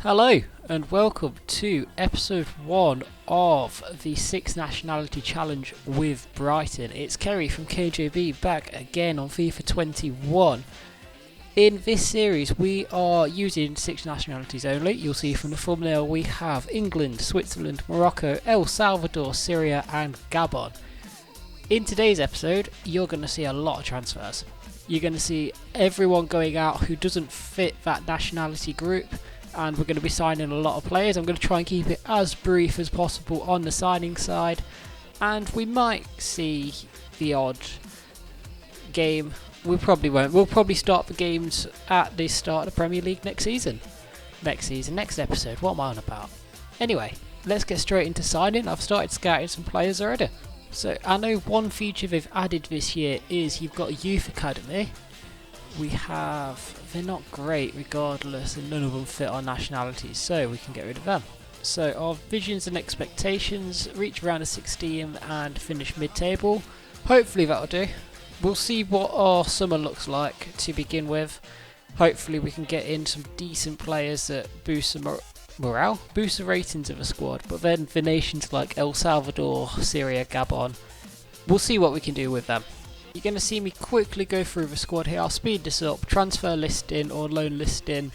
Hello and welcome to episode 1 of the 6 Nationality Challenge with Brighton. It's Kerry from KJB back again on FIFA 21. In this series we are using 6 nationalities only. You'll see from the thumbnail we have England, Switzerland, Morocco, El Salvador, Syria and Gabon. In today's episode you're going to see a lot of transfers. You're going to see everyone going out who doesn't fit that nationality group, and we're going to be signing a lot of players. I'm going to try and keep it as brief as possible on the signing side, and we might see the odd game. We probably won't. We'll probably start the games at the start of the Premier League next episode. What am I on about? Anyway, let's get straight into signing. I've started scouting some players already. So I know one feature they've added this year is you've got a youth academy. They're not great regardless, and none of them fit our nationalities, so we can get rid of them. So our visions and expectations: reach around a 16 and finish mid-table. Hopefully that'll do. We'll see what our summer looks like to begin with. Hopefully we can get in some decent players that boost the morale, boost the ratings of a squad, but then the nations like El Salvador, Syria, Gabon, we'll see what we can do with them. You're going to see me quickly go through the squad here. I'll speed this up. Transfer listing or loan listing,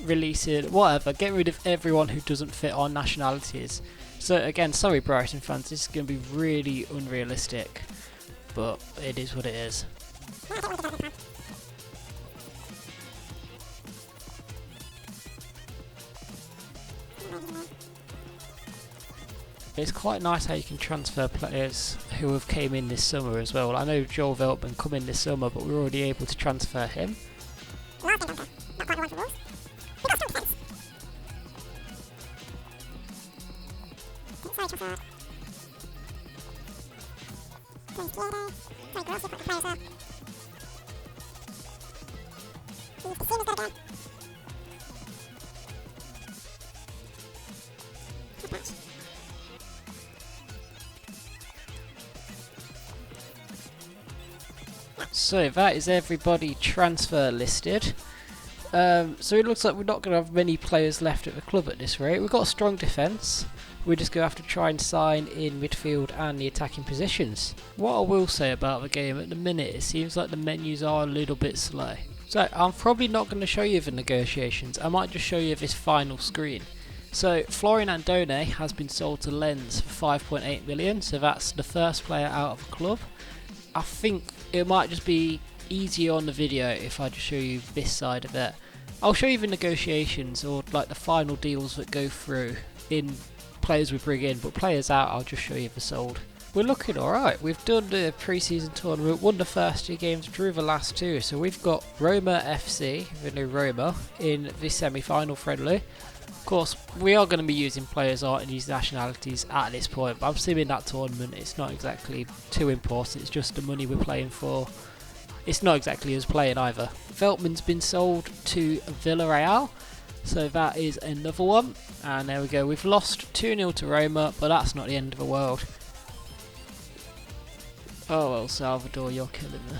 releasing, whatever. Get rid of everyone who doesn't fit our nationalities. So again, sorry Brighton fans, this is going to be really unrealistic, but it is what it is. It's quite nice how you can transfer players who have came in this summer as well. I know Joel Veltman come in this summer, but we're already able to transfer him. So that is everybody transfer listed. So it looks like we're not going to have many players left at the club at this rate. We've got a strong defence. We're just going to have to try and sign in midfield and the attacking positions. What I will say about the game at the minute, it seems like the menus are a little bit slow. So I'm probably not going to show you the negotiations. I might just show you this final screen. So Florian Andone has been sold to Lens for 5.8 million. So that's the first player out of the club. I think it might just be easier on the video if I just show you this side of it. I'll show you the negotiations or like the final deals that go through in players we bring in, but players out I'll just show you the sold. We're looking alright. We've done the pre-season tournament, won the first 2 games, drew the last 2, so we've got Roma FC, the new Roma, in this semi-final friendly. Of course, we are going to be using players out in these nationalities at this point, but I'm assuming that tournament it's not exactly too important. It's just the money we're playing for. It's not exactly us playing either. Veltman's been sold to Villarreal, so that is another one. And there we go. We've lost 2-0 to Roma, but that's not the end of the world. Oh, El Salvador, you're killing me.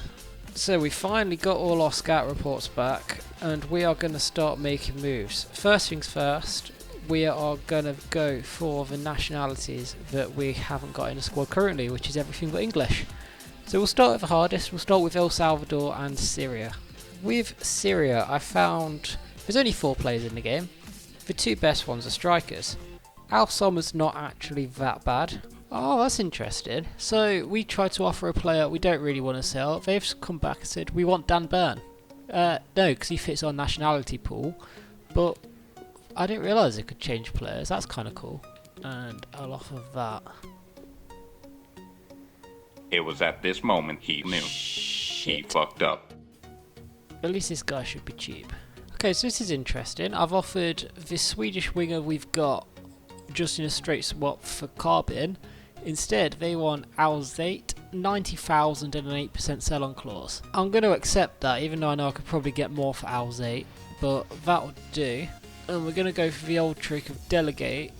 So we finally got all our scout reports back, and we are going to start making moves. First things first, we are going to go for the nationalities that we haven't got in the squad currently, which is everything but English. So we'll start with the hardest. We'll start with El Salvador and Syria. With Syria, I found there's only 4 players in the game. The 2 best ones are strikers. Al Sommer's not actually that bad. Oh, that's interesting. So we tried to offer a player we don't really want to sell. They've come back and said we want Dan Burn. No, because he fits our nationality pool. But I didn't realise it could change players. That's kind of cool. And I'll offer that. It was at this moment he knew. He fucked up. At least this guy should be cheap. Okay, so this is interesting. I've offered this Swedish winger we've got just in a straight swap for Carbon. Instead, they want Alzate, 90,000 and an 8% sell-on clause. I'm going to accept that, even though I know I could probably get more for Alzate, but that'll do. And we're going to go for the old trick of delegate,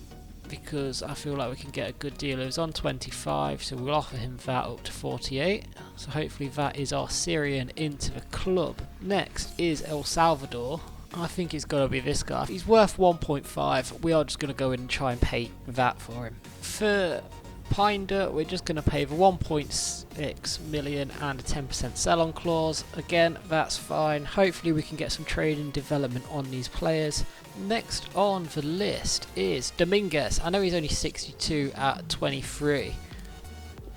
because I feel like we can get a good deal. It was on 25, so we'll offer him that up to 48. So hopefully that is our Syrian into the club. Next is El Salvador. I think it's got to be this guy. He's worth 1.5. We are just going to go in and try and pay that for him. For Pinder, we're just going to pay the 1.6 million and a 10% sell-on clause. Again, that's fine. Hopefully we can get some training development on these players. Next on the list is Dominguez. I know he's only 62 at 23,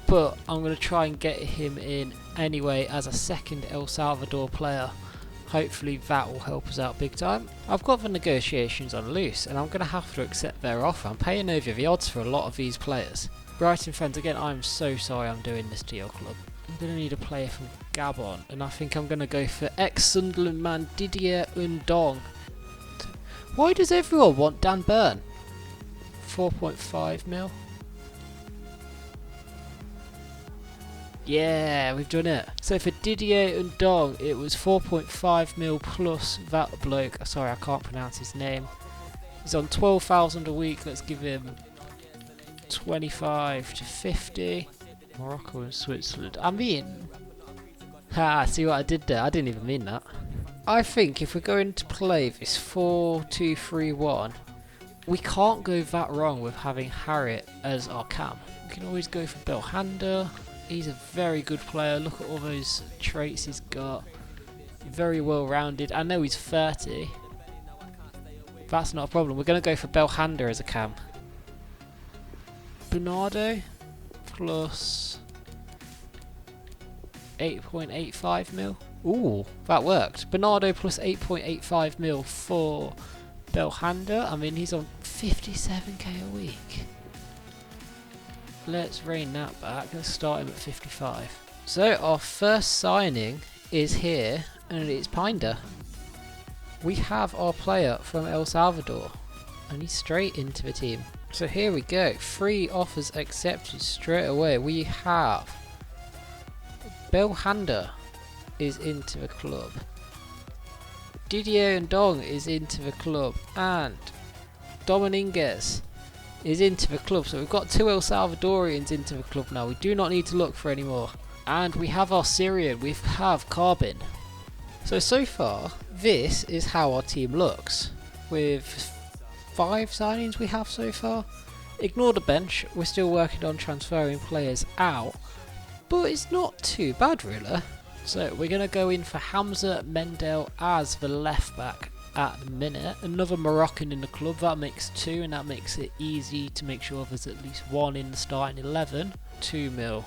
but I'm going to try and get him in anyway as a second El Salvador player. Hopefully that will help us out big time. I've got the negotiations on loose and I'm going to have to accept their offer. I'm paying over the odds for a lot of these players. Brighton fans, again, I'm so sorry I'm doing this to your club. I'm going to need a player from Gabon, and I think I'm going to go for ex-Sunderland man Didier Undong. Why does everyone want Dan Burn? 4.5 mil. Yeah, we've done it. So for Didier Undong, it was 4.5 mil plus that bloke. Sorry, I can't pronounce his name. He's on 12,000 a week. Let's give him 25 to 50. Morocco and Switzerland. I mean, see what I did there? I didn't even mean that. I think if we're going to play this 4-2-3-1, we can't go that wrong with having Harriet as our cam. We can always go for Belhanda. He's a very good player. Look at all those traits he's got. Very well rounded. I know he's 30. That's not a problem. We're going to go for Belhanda as a cam. Bernardo plus 8.85 mil. Ooh, that worked. Bernardo plus 8.85 mil for Belhanda. I mean, he's on 57k a week. Let's rein that back. Let's start him at 55. So our first signing is here, and it's Pinder. We have our player from El Salvador, and he's straight into the team. So here we go. 3 offers accepted straight away. We have Belhanda is into the club. Didier Undong is into the club, and Dominguez is into the club. So we've got 2 El Salvadorians into the club now. We do not need to look for any more. And we have our Syrian. We have Carbon. So far, this is how our team looks. With 5 signings we have so far. Ignore the bench. We're still working on transferring players out. But it's not too bad, really. So we're going to go in for Hamza Mendel as the left back at the minute. Another Moroccan in the club. That makes 2, and that makes it easy to make sure there's at least 1 in the starting 11. 2 mil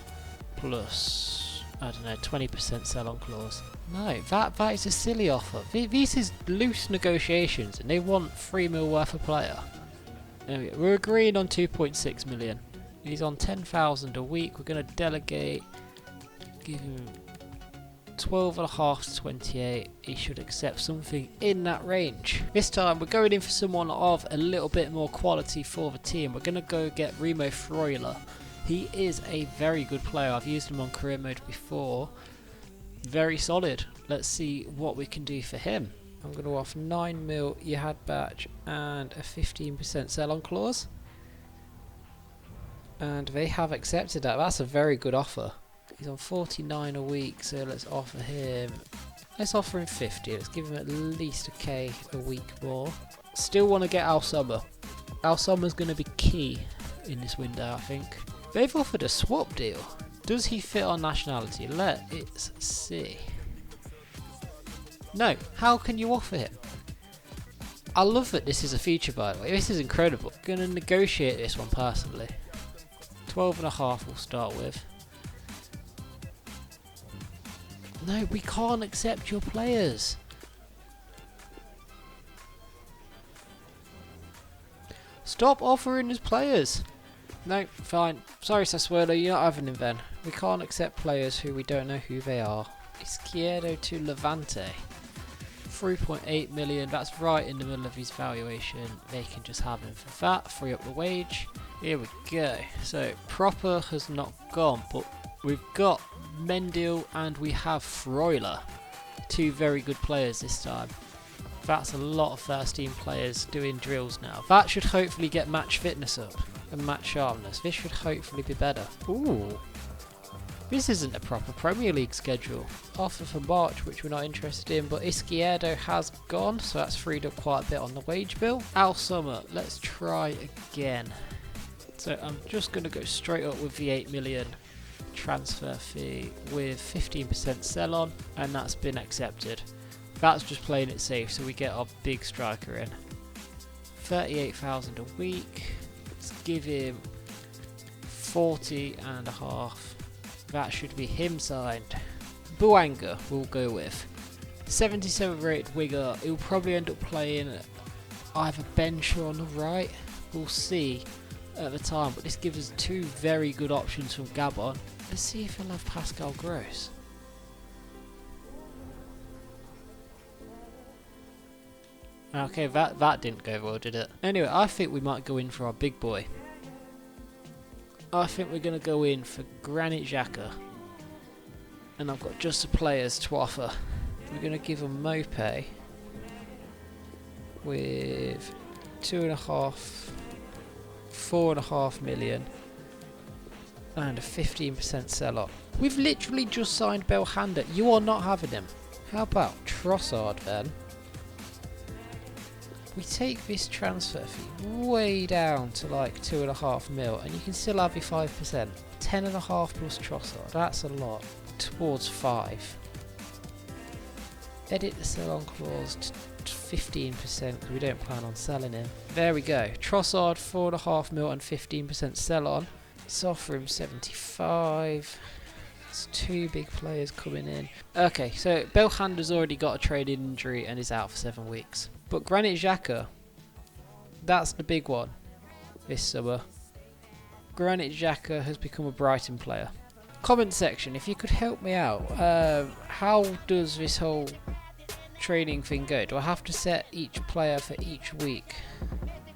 plus, I don't know, 20% sell-on clause. No, that is a silly offer. This is loose negotiations, and they want 3 mil worth of player. Anyway, we're agreeing on 2.6 million. He's on 10,000 a week. We're going to delegate, give him 12.5 to 28. He should accept something in that range. This time we're going in for someone of a little bit more quality for the team. We're going to go get Remo Freuler. He is a very good player. I've used him on career mode before. Very solid. Let's see what we can do for him. I'm going to offer 9 mil Yahad badge and a 15% sell-on clause. And they have accepted that. That's a very good offer. He's on 49 a week, so let's offer him... Let's offer him 50. Let's give him at least a K a week more. Still want to get Al Sommer. Al Sommer's going to be key in this window, I think. They've offered a swap deal. Does he fit our nationality? Let's see. No. How can you offer him? I love that this is a feature, by the way. This is incredible. I'm going to negotiate this one personally. 12.5 we'll start with. No, we can't accept your players. Stop offering us players. No, fine. Sorry, Sassuolo, you're not having him then. We can't accept players who we don't know who they are. Izquierdo to Levante. 3.8 million. That's right in the middle of his valuation. They can just have him for that. Free up the wage. Here we go. So, Proper has not gone, but we've got Mendel and we have Freuler. 2 very good players this time. That's a lot of first team players doing drills now. That should hopefully get match fitness up and match sharpness. This should hopefully be better. Ooh. This isn't a proper Premier League schedule. Offer for March, which we're not interested in, but Izquierdo has gone, so that's freed up quite a bit on the wage bill. Al Summer, let's try again. So I'm just going to go straight up with the 8 million transfer fee with 15% sell on, and that's been accepted. That's just playing it safe, so we get our big striker in. 38,000 a week. Let's give him 40.5. That should be him signed. Buanga we'll go with. 77 rated winger. He'll probably end up playing either bench or on the right. We'll see at the time, but this gives us two very good options from Gabon. Let's see if he'll have Pascal Gross. Okay, that didn't go well, did it? Anyway, I think we might go in for our big boy. I think we're going to go in for Granit Xhaka. And I've got just the players to offer. We're going to give him Mope with 4.5 million and a 15% sell off. We've literally just signed Belhanda. You are not having him. How about Trossard then? We take this transfer fee way down to like 2.5 mil, and you can still have your 5%. 10.5 plus Trossard, that's a lot. Towards 5. Edit the sell on clause to 15% because we don't plan on selling him. There we go. Trossard 4.5 mil and 15% sell on. Let's offer him 75. It's two big players coming in. Okay, so Belhanda's already got a training injury and is out for 7 weeks. But Granit Xhaka, that's the big one this summer. Granit Xhaka has become a Brighton player. Comment section, if you could help me out, how does this whole training thing go? Do I have to set each player for each week?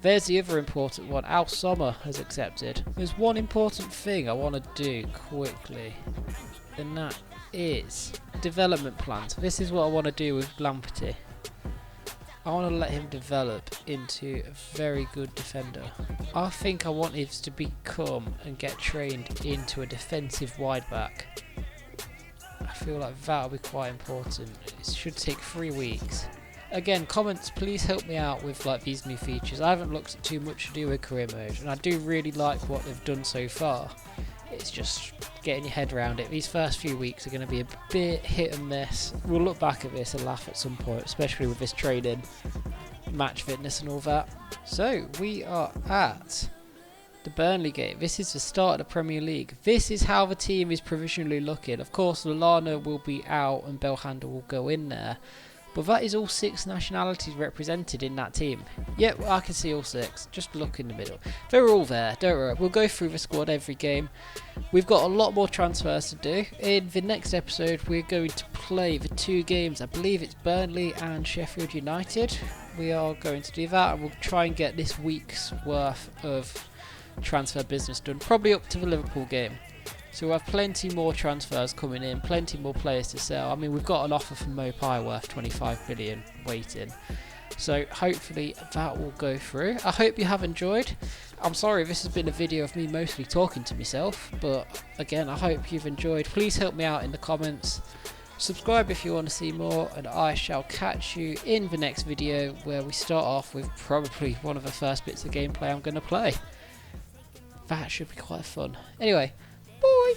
There's the other important one. Al Sommer has accepted. There's one important thing I want to do quickly, and that is development plans. This is what I want to do with Lamperty. I want to let him develop into a very good defender. I think I want him to become and get trained into a defensive wide back. I feel like that will be quite important. It should take 3 weeks. Again, comments, please help me out with like these new features. I haven't looked at too much to do with career mode, and I do really like what they've done so far. It's just getting your head around it. These first few weeks are going to be a bit hit and miss. We'll look back at this and laugh at some point, especially with this training, match fitness and all that. So we are at the Burnley game. This is the start of the Premier League. This is how the team is provisionally looking. Of course, Lallana will be out and Belhanda will go in there. But that is all 6 nationalities represented in that team. Yep, I can see all 6. Just look in the middle. They're all there, don't worry. We'll go through the squad every game. We've got a lot more transfers to do. In the next episode, we're going to play the 2 games. I believe it's Burnley and Sheffield United. We are going to do that, and we'll try and get this week's worth of transfer business done. Probably up to the Liverpool game. So we'll have plenty more transfers coming in, plenty more players to sell. I mean, we've got an offer from Mopai worth 25 billion waiting. So hopefully that will go through. I hope you have enjoyed. I'm sorry this has been a video of me mostly talking to myself, but again, I hope you've enjoyed. Please help me out in the comments. Subscribe if you want to see more, and I shall catch you in the next video where we start off with probably one of the first bits of gameplay I'm going to play. That should be quite fun. Anyway, bye!